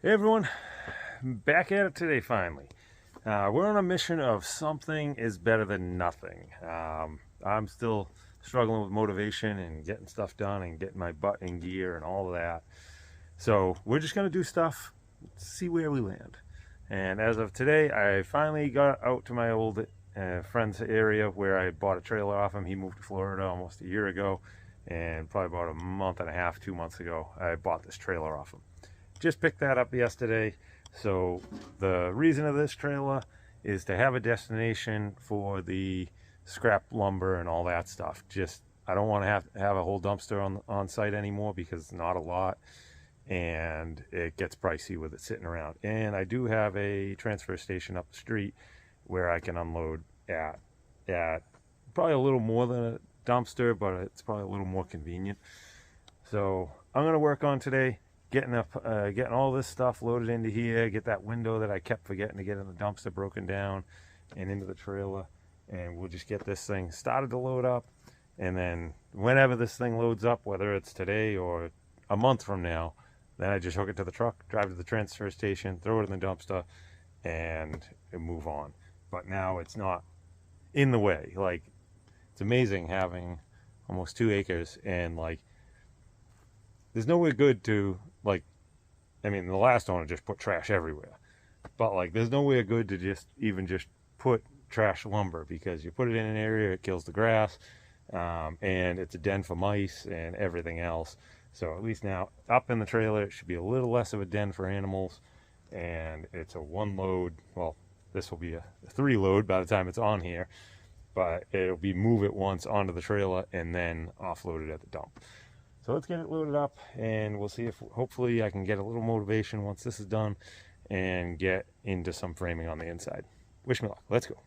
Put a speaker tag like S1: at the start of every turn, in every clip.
S1: Hey everyone, back at it today finally. We're on a mission of something is better than nothing. I'm still struggling with motivation and getting stuff done and getting my butt in gear and all of that. So we're just going to do stuff, see where we land. And as of today, I finally got out to my old friend's area where I bought a trailer off him. He moved to Florida almost a year ago, and probably about a month and a half, 2 months ago, I bought this trailer off him. Just picked that up yesterday. So the reason of this trailer is to have a destination for the scrap lumber and all that stuff. Just, I don't want to have a whole dumpster on site anymore because it's not a lot and it gets pricey with it sitting around. And I do have a transfer station up the street where I can unload at probably a little more than a dumpster, but it's probably a little more convenient. So I'm going to work on today getting all this stuff loaded into here, get that window that I kept forgetting to get in the dumpster broken down and into the trailer, and we'll just get this thing started to load up. And then whenever this thing loads up, whether it's today or a month from now, then I just hook it to the truck, drive to the transfer station, throw it in the dumpster, and move on. But now it's not in the way. Like, it's amazing having almost 2 acres and like there's nowhere good to, like, I mean, the last owner just put trash everywhere, but like there's nowhere good to just put trash lumber, because you put it in an area, it kills the grass, and it's a den for mice and everything else. So at least now up in the trailer, it should be a little less of a den for animals, and it's a 1 load. Well, this will be a 3 load by the time it's on here, but it'll be move it once onto the trailer and then offload it at the dump. So let's get it loaded up, and we'll see if hopefully I can get a little motivation once this is done and get into some framing on the inside. Wish me luck. Let's go.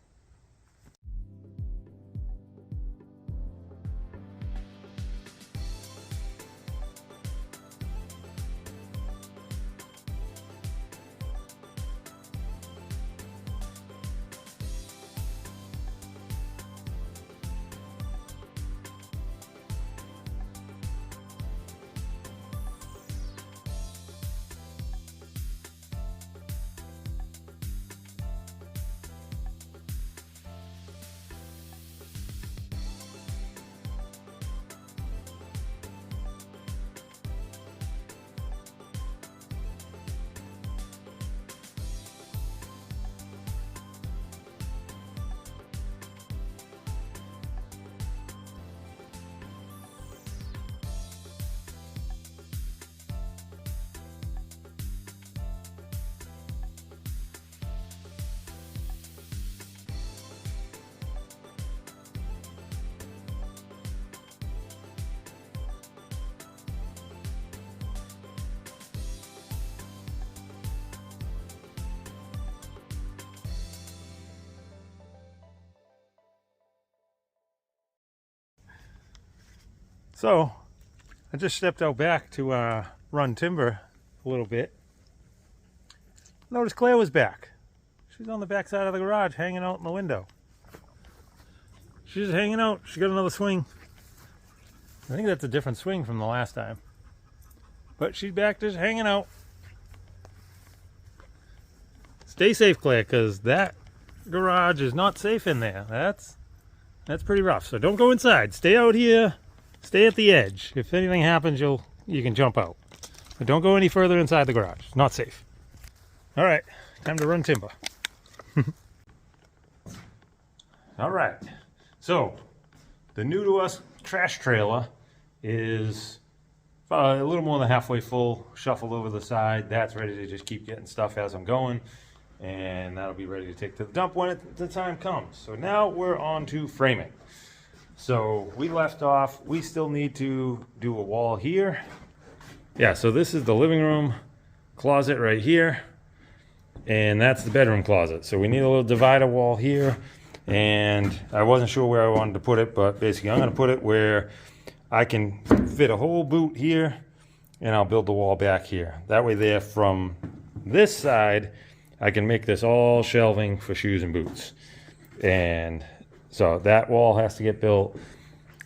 S1: So I just stepped out back to run timber a little bit. Noticed Claire was back. She's on the back side of the garage hanging out in the window. She's just hanging out. She got another swing. I think that's a different swing from the last time. But she's back just hanging out. Stay safe, Claire, because that garage is not safe in there. That's pretty rough. So don't go inside. Stay out here. Stay at the edge. If anything happens, you can jump out. But don't go any further inside the garage. It's not safe. All right, time to run timber. All right, so the new to us trash trailer is a little more than halfway full, shuffled over the side. That's ready to just keep getting stuff as I'm going, and that'll be ready to take to the dump when the time comes. So now we're on to framing. So we left off, we still need to do a wall here. Yeah, so this is the living room closet right here, and that's the bedroom closet. So we need a little divider wall here, and I wasn't sure where I wanted to put it, but basically I'm gonna put it where I can fit a whole boot here, and I'll build the wall back here. That way there, from this side, I can make this all shelving for shoes and boots. And so that wall has to get built.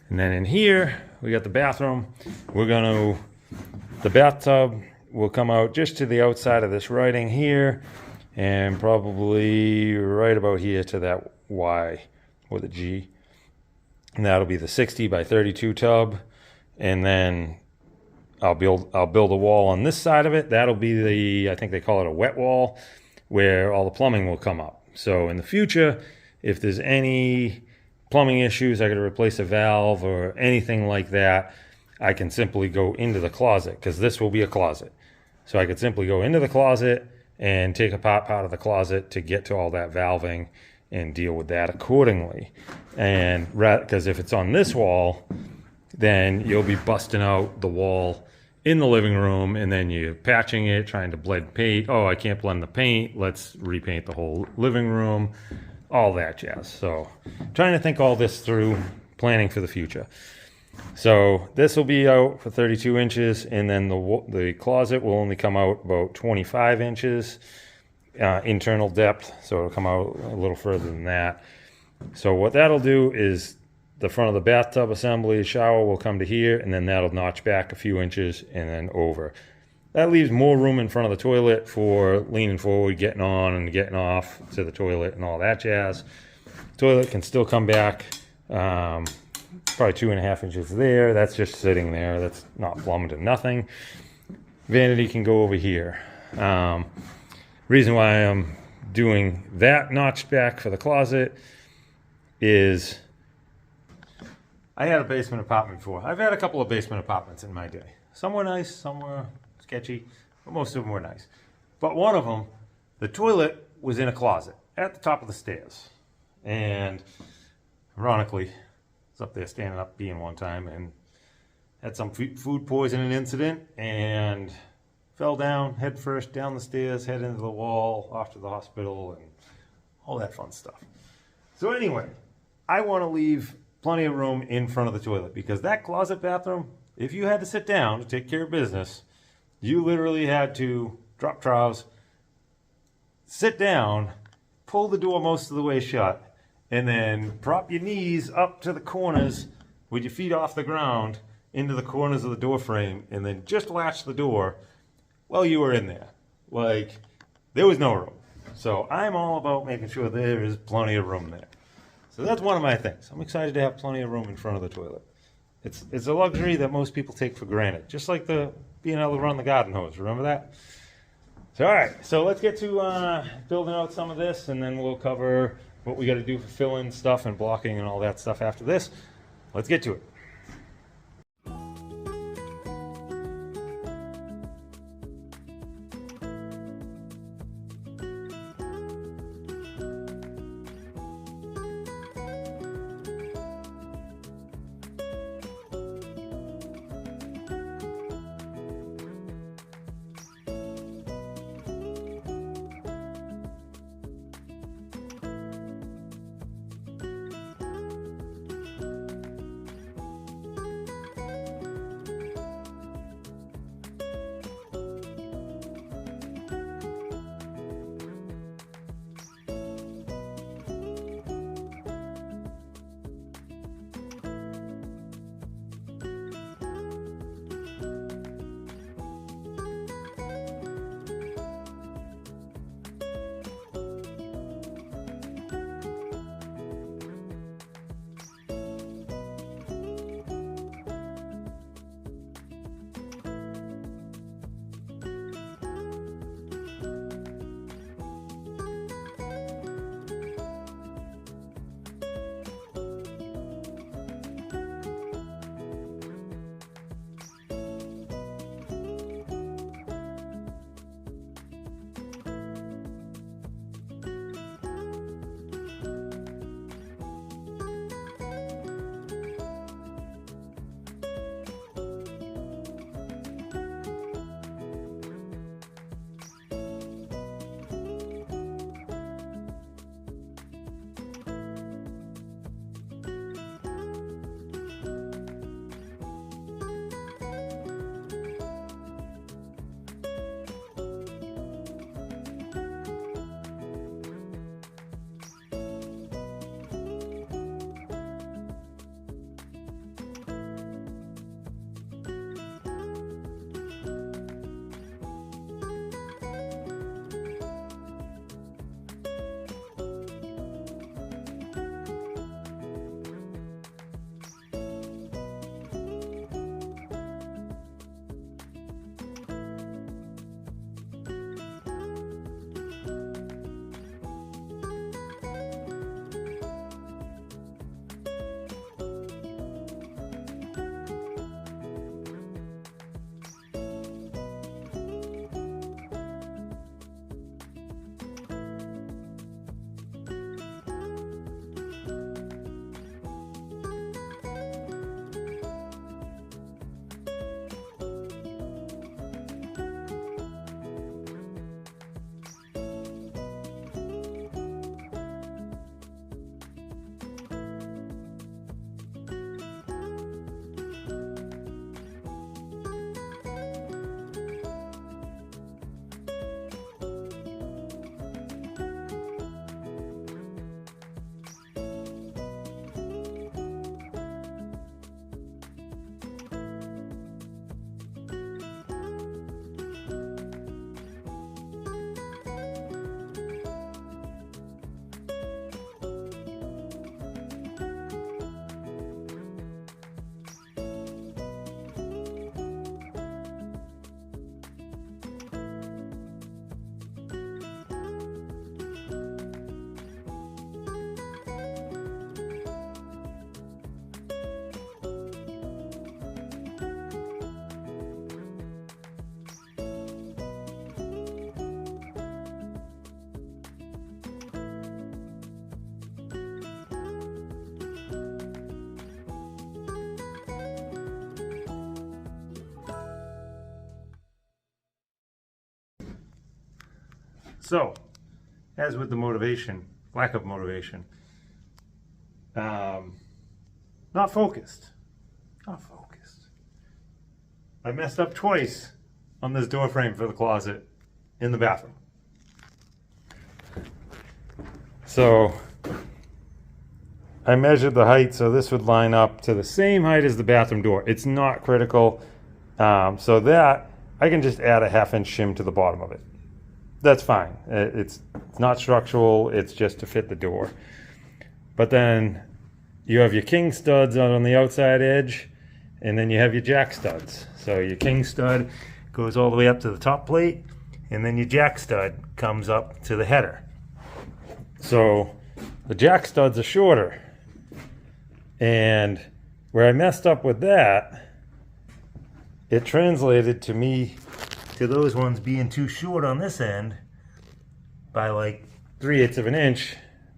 S1: And then in here, we got the bathroom. The bathtub will come out just to the outside of this writing here, and probably right about here to that Y with a G. And that'll be the 60 by 32 tub. And then I'll build a wall on this side of it. That'll be the, I think they call it a wet wall, where all the plumbing will come up. So in the future, if there's any plumbing issues, I got to replace a valve or anything like that, I can simply go into the closet, because this will be a closet. So I could simply go into the closet and take a pop out of the closet to get to all that valving and deal with that accordingly. And because if it's on this wall, then you'll be busting out the wall in the living room, and then you're patching it, trying to blend paint. Oh, I can't blend the paint. Let's repaint the whole living room, all that jazz. So trying to think all this through, planning for the future. So this will be out for 32 inches, and then the closet will only come out about 25 inches internal depth, so it'll come out a little further than that. So what that'll do is the front of the bathtub assembly, shower will come to here, and then that'll notch back a few inches and then over. That leaves more room in front of the toilet for leaning forward, getting on and getting off to the toilet and all that jazz. Toilet can still come back probably 2.5 inches there. That's just sitting there. That's not plumbed and nothing. Vanity can go over here. Reason why I'm doing that notched back for the closet is I had a basement apartment before. I've had a couple of basement apartments in my day. Some were nice, some were sketchy, but most of them were nice. But one of them, the toilet was in a closet at the top of the stairs. And ironically, I was up there standing up peeing one time and had some food poisoning incident and fell down head first down the stairs, head into the wall, off to the hospital, and all that fun stuff. So anyway, I want to leave plenty of room in front of the toilet, because that closet bathroom, if you had to sit down to take care of business, you literally had to drop trousers, sit down, pull the door most of the way shut, and then prop your knees up to the corners with your feet off the ground into the corners of the door frame, and then just latch the door while you were in there. Like, there was no room. So I'm all about making sure there is plenty of room there. So that's one of my things. I'm excited to have plenty of room in front of the toilet. It's a luxury that most people take for granted, just like the being able to run the garden hose. Remember that? So all right, so let's get to building out some of this, and then we'll cover what we got to do for fill-in stuff and blocking and all that stuff after this. Let's get to it. So, as with the motivation, lack of motivation, not focused. Not focused. I messed up twice on this door frame for the closet in the bathroom. So I measured the height, so this would line up to the same height as the bathroom door. It's not critical, so that I can just add a 1/2 inch shim to the bottom of it. That's fine. It's not structural, it's just to fit the door. But then you have your king studs out on the outside edge, and then you have your jack studs. So your king stud goes all the way up to the top plate, and then your jack stud comes up to the header. So the jack studs are shorter. And where I messed up with that, it translated to me to those ones being too short on this end by like 3/8 of an inch,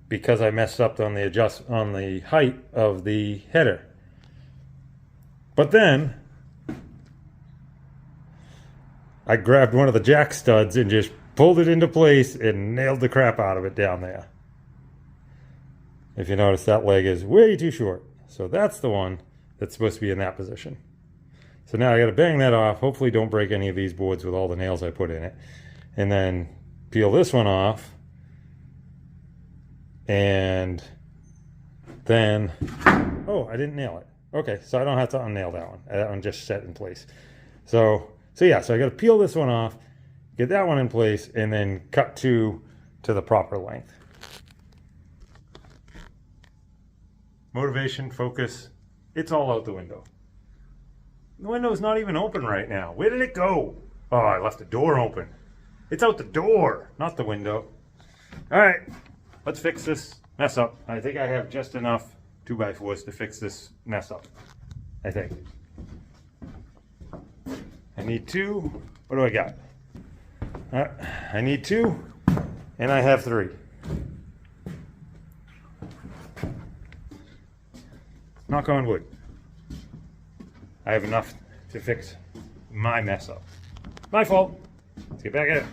S1: because I messed up on the height of the header. But then I grabbed one of the jack studs and just pulled it into place and nailed the crap out of it down there. If you notice, that leg is way too short. So that's the one that's supposed to be in that position. So now I got to bang that off. Hopefully don't break any of these boards with all the nails I put in it. And then peel this one off. And then, oh, I didn't nail it. Okay, so I don't have to unnail that one. That one just set in place. So yeah, so I got to peel this one off, get that one in place, and then cut two to the proper length. Motivation, focus, it's all out the window. The window's not even open right now. Where did it go? Oh, I left the door open. It's out the door, not the window. All right, let's fix this mess up. I think I have just enough 2x4s to fix this mess up, I think. I need 2. What do I got? I need 2, and I have 3. Knock on wood. I have enough to fix my mess up. My fault. Let's get back at it.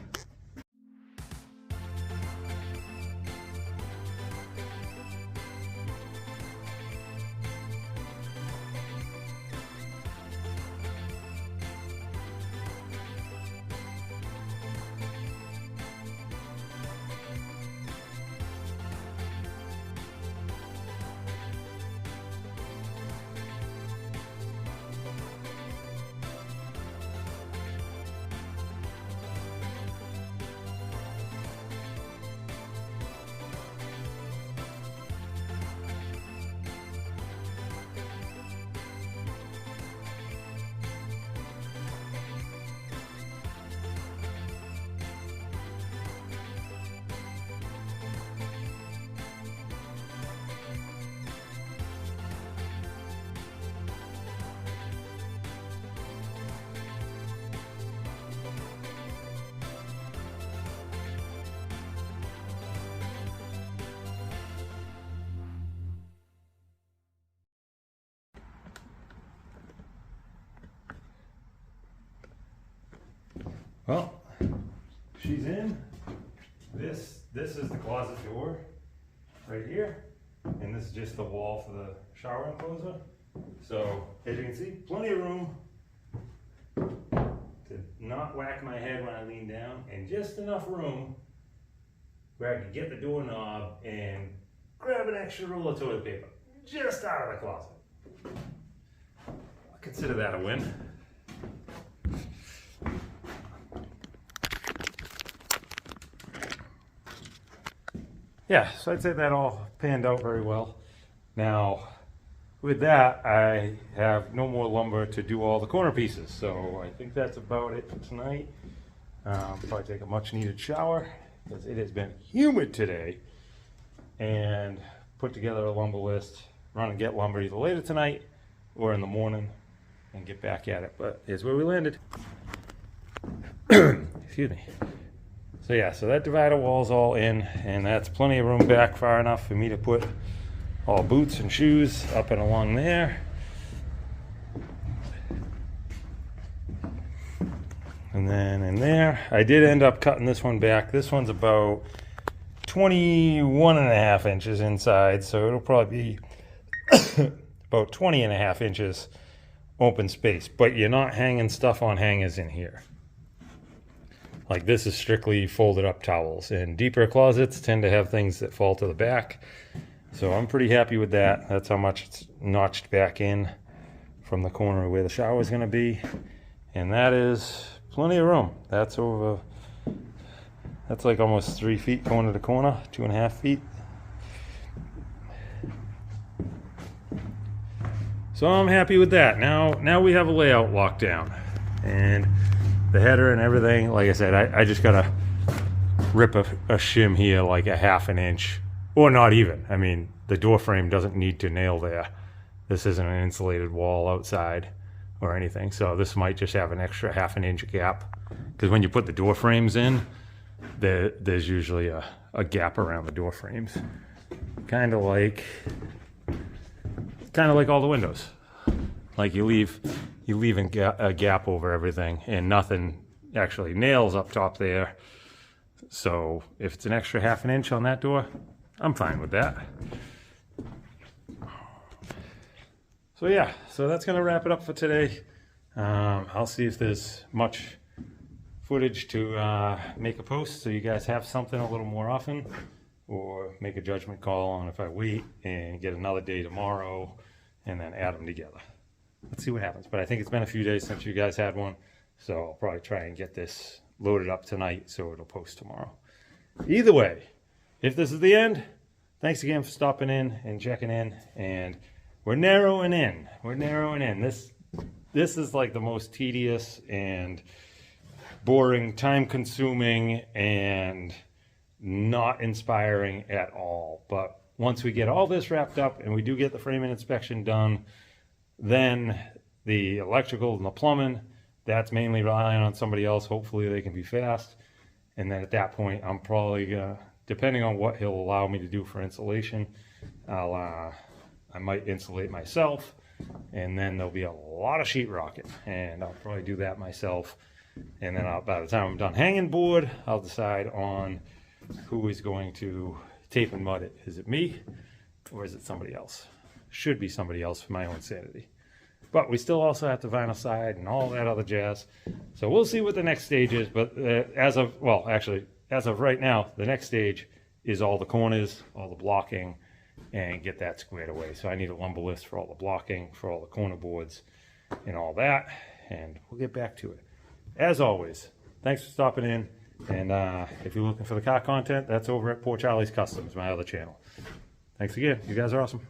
S1: Well, she's in. This is the closet door right here, and this is just the wall for the shower enclosure. So as you can see, plenty of room to not whack my head when I lean down, and just enough room where I can get the doorknob and grab an extra roll of toilet paper just out of the closet. I consider that a win. Yeah, so I'd say that all panned out very well. Now, with that, I have no more lumber to do all the corner pieces, so I think that's about it for tonight. Probably take a much needed shower, because it has been humid today, and put together a lumber list, run and get lumber either later tonight or in the morning, and get back at it. But here's where we landed. Excuse me. So yeah, so that divider wall's all in, and that's plenty of room back far enough for me to put all boots and shoes up and along there. And then in there. I did end up cutting this one back. This one's about 21.5 inches inside, so it'll probably be about 20.5 inches open space, but you're not hanging stuff on hangers in here. Like, this is strictly folded up towels, and deeper closets tend to have things that fall to the back. So I'm pretty happy with that. That's how much it's notched back in from the corner where the shower is going to be. And that is plenty of room. That's like almost 3 feet corner to corner, 2.5 feet. So I'm happy with that. Now we have a layout locked down, and the header and everything. Like I said, I just gotta rip a shim here like a 1/2 inch, or not even. I mean, the door frame doesn't need to nail there. This isn't an insulated wall outside or anything, so this might just have an extra 1/2 inch gap, because when you put the door frames in, there's usually a gap around the door frames, kind of like all the windows. Like, you leave a gap over everything, and nothing actually nails up top there. So if it's an extra 1/2 inch on that door, I'm fine with that. So yeah, so that's gonna wrap it up for today. I'll see if there's much footage to make a post so you guys have something a little more often, or make a judgment call on if I wait and get another day tomorrow and then add them together. Let's see what happens. But I think it's been a few days since you guys had one, so I'll probably try and get this loaded up tonight so it'll post tomorrow. Either way, if this is the end, thanks again for stopping in and checking in. And we're narrowing in. This is like the most tedious and boring, time-consuming, and not inspiring at all. But once we get all this wrapped up and we do get the framing inspection done, then the electrical and the plumbing, that's mainly relying on somebody else. Hopefully they can be fast. And then at that point, I'm probably gonna, depending on what he'll allow me to do for insulation, I might insulate myself, and then there'll be a lot of sheetrocking, and I'll probably do that myself. And then by the time I'm done hanging board, I'll decide on who is going to tape and mud it. Is it me, or is it somebody else? Should be somebody else for my own sanity. But we still also have to vinyl side and all that other jazz. So we'll see what the next stage is. But as of right now, the next stage is all the corners, all the blocking, and get that squared away. So I need a lumber list for all the blocking, for all the corner boards, and all that. And we'll get back to it. As always, thanks for stopping in. And if you're looking for the car content, that's over at Poor Charlie's Customs, my other channel. Thanks again. You guys are awesome.